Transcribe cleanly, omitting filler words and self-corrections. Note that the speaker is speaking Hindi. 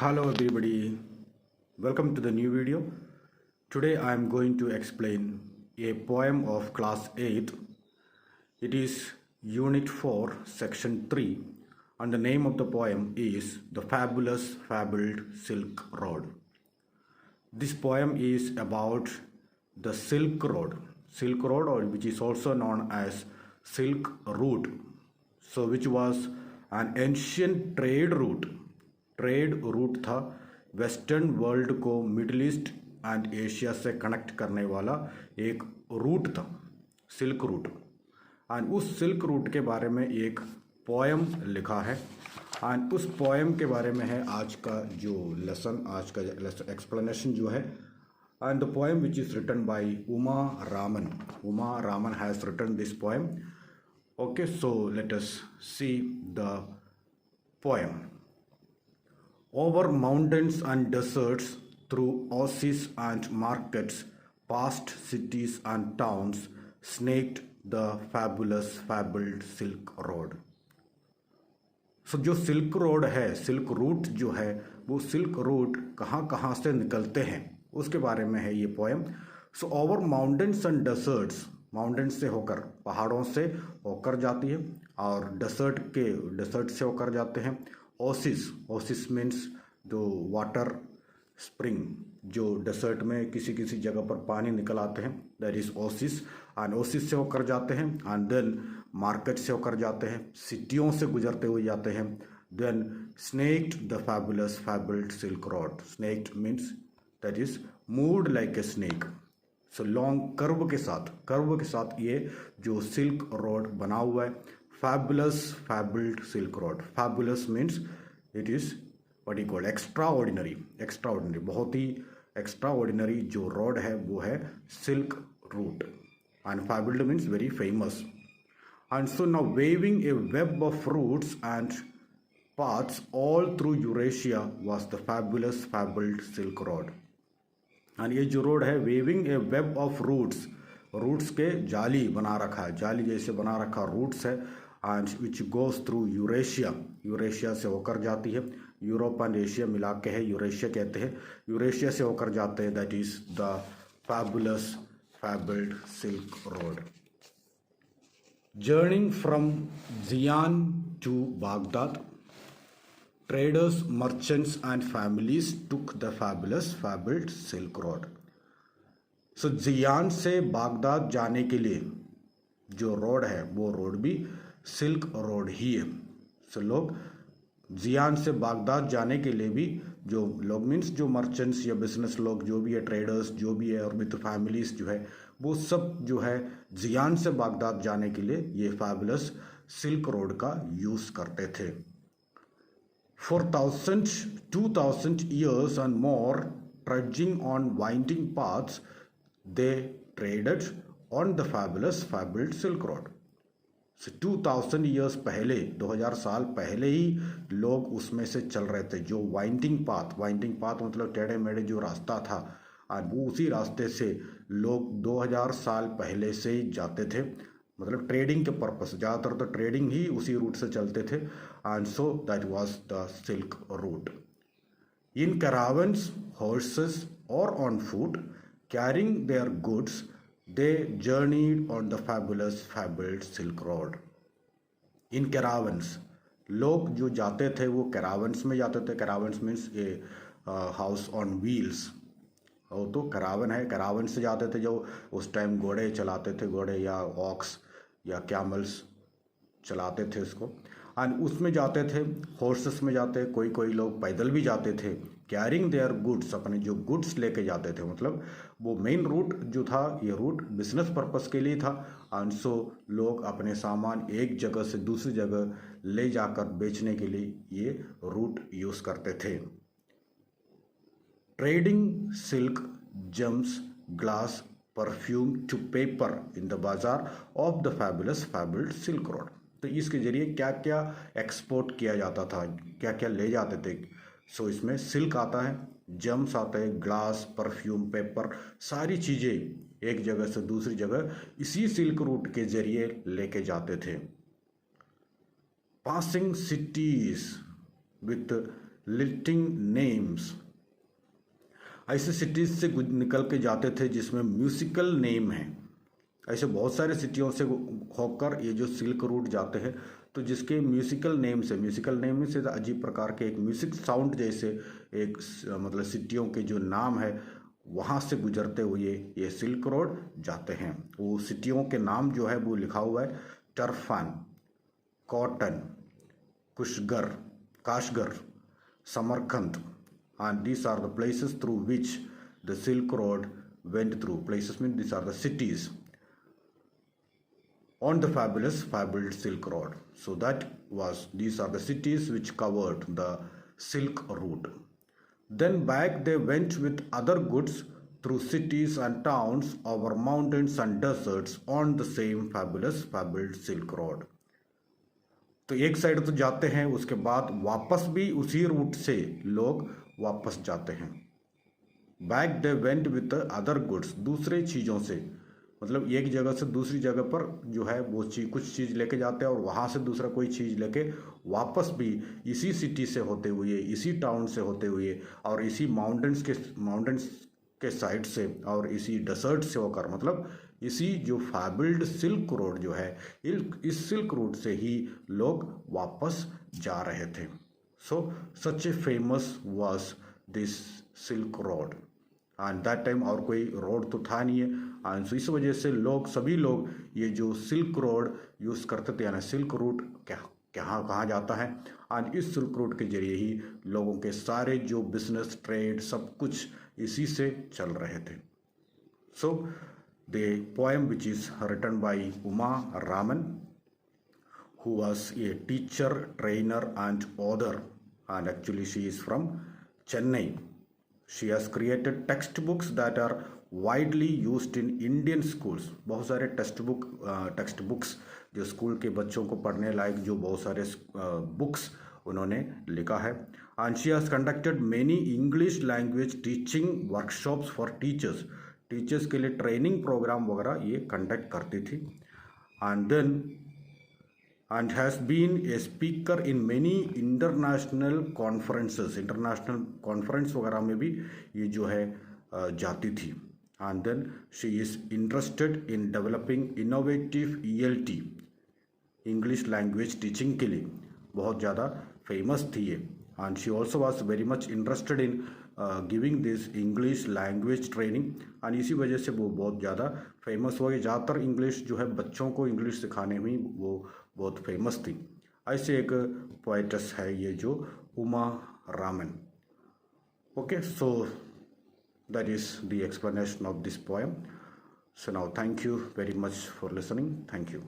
Hello everybody, welcome to the new video. Today I am going to explain a poem of class 8. It is unit 4 section 3 and the name of the poem is The Fabulous Fabled Silk Road. This poem is about the Silk Road or which is also known as Silk Route. So which was an ancient trade route था वेस्टर्न वर्ल्ड को मिडिल ईस्ट एंड एशिया से कनेक्ट करने वाला एक रूट था, सिल्क रूट। एंड उस सिल्क रूट के बारे में एक पोएम लिखा है एंड उस पोएम के बारे में है आज का जो लेसन, आज का एक्सप्लेनेशन जो है। And the poem which is written by Uma Raman has written this poem. Okay, so let us see the poem. Over mountains and deserts, through oases and markets, past cities and towns, snaked the fabled Silk Road. So जो सिल्क रोड है, सिल्क रूट जो है, वो सिल्क रूट कहाँ से निकलते हैं उसके बारे में है ये poem. So over mountains and deserts, mountain से होकर, पहाड़ों से होकर जाती है और डेजर्ट से होकर जाते हैं। ओसिस मीन्स जो वाटर स्प्रिंग, जो डेजर्ट में किसी जगह पर पानी निकल आते हैं, that is Oasis. And Oasis से होकर जाते हैं एंड देन मार्केट से होकर जाते हैं, सिटियों से गुजरते हुए जाते हैं। Then snaked the fabled silk road. Snaked means that is moved like a snake. So long curve के साथ ये जो सिल्क रोड बना हुआ है, fabled silk road। fabulous means it is what you call extraordinary, बहुत ही extraordinary जो रोड है वो है silk route and fabled means very famous। and so now waving a web of routes and paths all through Eurasia was the fabled silk road। and ये जो रोड है weaving a web of routes के जाली बना रखा है, जाली जैसे बना रखा रूट्स है। And which goes through Eurasia से होकर जाती है, यूरोप एंड एशिया मिला के है यूरेशिया कहते हैं, यूरेशिया से होकर जाते हैं, that is the fabled silk road. Journeying from Xian to Baghdad, traders, merchants and families took the fabled silk road। सो जियान से बागदाद जाने के लिए जो रोड है वो रोड भी सिल्क रोड ही है। सो लोग जियान से बागदाद जाने के लिए भी, जो लोग मीन्स जो मर्चेंट्स या बिजनेस लोग जो भी है, ट्रेडर्स जो भी है और विद फैमिलीज जो है, वो सब जो है जियान से बागदाद जाने के लिए ये फैबुलस सिल्क रोड का यूज़ करते थे। For 2,000 years and more, trudging on winding paths, they traded on the fabled Silk Road। So 2000 years पहले, 2000 साल पहले ही लोग उसमें से चल रहे थे। जो वाइंडिंग पाथ मतलब टेढ़े मेढ़े जो रास्ता था, और वो उसी रास्ते से लोग 2000 साल पहले से ही जाते थे, मतलब ट्रेडिंग के पर्पस, ज़्यादातर तो ट्रेडिंग ही उसी रूट से चलते थे। And so that was the silk route. In caravans, horses or on foot, carrying their goods, they journeyed on the fabled silk road। In caravans, लोग जो जाते थे वो caravans में जाते थे। caravans means a house on wheels, वो तो करावन है, करावन से जाते थे जो उस टाइम घोड़े चलाते थे, घोड़े या ऑक्स या कैमल्स चलाते थे उसको। एंड उसमें जाते थे, हॉर्सेस में जाते, कोई लोग पैदल भी जाते थे। कैरिंग देयर गुड्स, अपने जो गुड्स लेके जाते थे, मतलब वो मेन रूट जो था, ये रूट बिजनेस पर्पस के लिए था। एंड सो लोग अपने सामान एक जगह से दूसरी जगह ले जाकर बेचने के लिए ये रूट यूज़ करते थे। Trading silk, gems, glass, perfume to paper in the bazaar of the fabled silk road। तो इसके जरिए क्या क्या एक्सपोर्ट किया जाता था, क्या क्या ले जाते थे। सो इसमें सिल्क आता है, जेम्स आते हैं, ग्लास, परफ्यूम, पेपर, सारी चीज़ें एक जगह से दूसरी जगह इसी सिल्क रूट के जरिए लेके जाते थे। Passing cities with lilting names. ऐसे सिटीज से निकल के जाते थे जिसमें म्यूजिकल नेम है। ऐसे बहुत सारे सिटियों से होकर ये जो सिल्क रूट जाते हैं तो जिसके म्यूजिकल नेम से अजीब प्रकार के एक म्यूजिक साउंड जैसे एक मतलब सिटियों के जो नाम है वहाँ से गुजरते हुए ये सिल्क रोड जाते हैं। वो सिटियों के नाम जो है वो लिखा हुआ है Turfan, Khotan, Kashgar, Kashgar, Samarkand, and these are the places through which the Silk Road went through. Places mean these are the cities on the fabled Silk Road. So these are the cities which covered the Silk Route. Then back they went with other goods through cities and towns over mountains and deserts on the same fabled Silk Road. तो एक साइड तो जाते हैं, उसके बाद वापस भी उसी रूट से लोग वापस जाते हैं। Back they went with other goods, दूसरे चीज़ों से, मतलब एक जगह से दूसरी जगह पर जो है वो कुछ चीज़ लेके जाते हैं और वहाँ से दूसरा कोई चीज़ लेके वापस भी इसी सिटी से होते हुए, इसी टाउन से होते हुए और इसी माउंटेन्स के साइड से और इसी डेसर्ट से होकर, मतलब इसी जो फैबल्ड सिल्क रोड जो है इस सिल्क रोड से ही लोग वापस जा रहे थे। So such a famous was this silk road and that time. और कोई रोड तो था नहीं है एंड सो इस वजह से सभी लोग ये जो सिल्क रोड यूज़ करते थे, यानी सिल्क रूट कहाँ जाता है, एंड इस सिल्क रूट के जरिए ही लोगों के सारे जो बिजनेस, ट्रेड, सब कुछ इसी से चल रहे थे। सो the poem which is written by Uma Raman, who was a teacher, trainer and author, and actually she is from Chennai. She has created textbooks that are widely used in Indian schools. बहुत सारे टेक्स्ट बुक्स जो स्कूल के बच्चों को पढ़ने लायक जो बहुत सारे बुक्स उन्होंने लिखा है। And she has conducted many English language teaching workshops for teachers के लिए ट्रेनिंग प्रोग्राम वगैरह ये कंडक्ट करती थी। And has been a speaker in many international conference वगैरह में भी ये जो है जाती थी। And then she is interested in developing innovative ELT, English language teaching के लिए बहुत ज़्यादा फेमस थी ये। And she also was very much interested in giving this English language training, और इसी वजह से वो बहुत ज़्यादा फेमस हो गई। ज़्यादातर इंग्लिश जो है बच्चों को इंग्लिश सिखाने में वो बहुत फेमस थी। ऐसे एक पोएटस है ये जो Uma Raman. Okay, so that is the explanation of this poem. So now thank you very much for listening. Thank you.